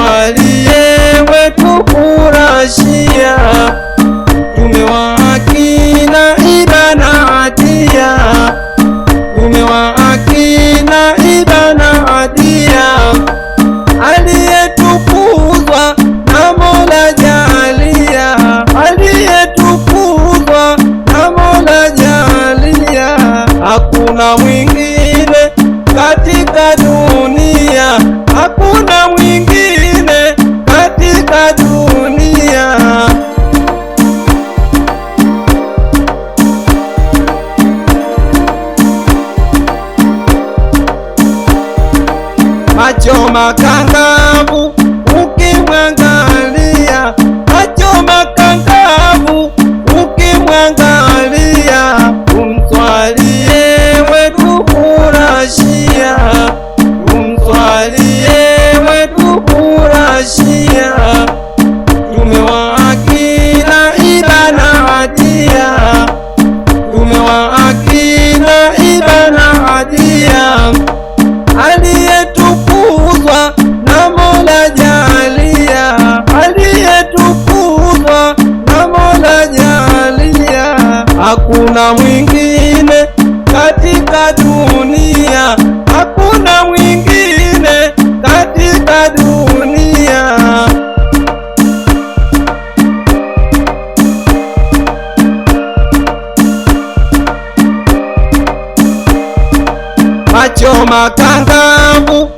umswalie wetu kurashia, mtume wa haki na iba na hatia, mtume wa haki na iba na hatia, aliyetukuzwa na Mola jalia, aliyetukuzwa na Mola jalia. Hakuna mwingine katika dunia, hakuna mwingine katika dunia. Macho makangavu ukimwangalia, macho makangavu ukimwangalia, umswalie wetu kurashia, umswalie wetu kurashia, mtume wa haki na iba na hatia, mtume wa haki na iba na hatia, aliyetukuzwa na Mola jalia, aliyetukuzwa na Mola jalia. Hakuna mwingine katika dunia, hakuna mwingine katika dunia. Macho makangavu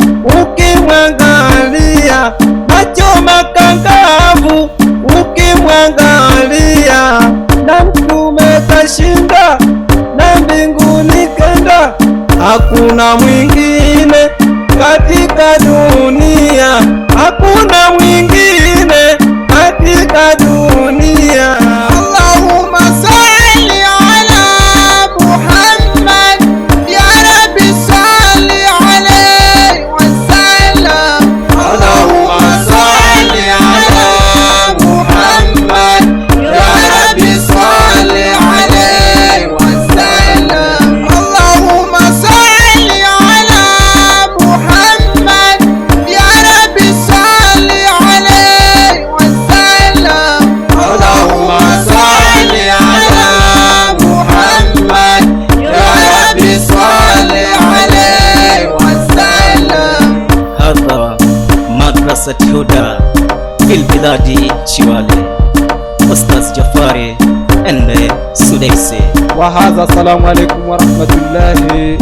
ukimwangalia, macho makangavu ukimwangalia, na mtume kashinda na mbinguni kenda. Hakuna mwingine katika dunia, hakuna mwingine katika dunia. Allahumma salli ala Muhammad, ya Rabbi salli alayhi wa sallam. Allahumma salli ala Muhammad, ya Rabbi salli alayhi wa sallam. Allahumma salli ala Muhammad, ya Rabbi salli alayhi wa sallam. Allahumma salli ala Muhammad, ya Rabbi salli alayhi wa sallam. هذا مدرسة هدى في البلاد شوالي، أستاذ جفاري and Sudesi. wa hadha. Assalamu alaikum wa rahmatullahi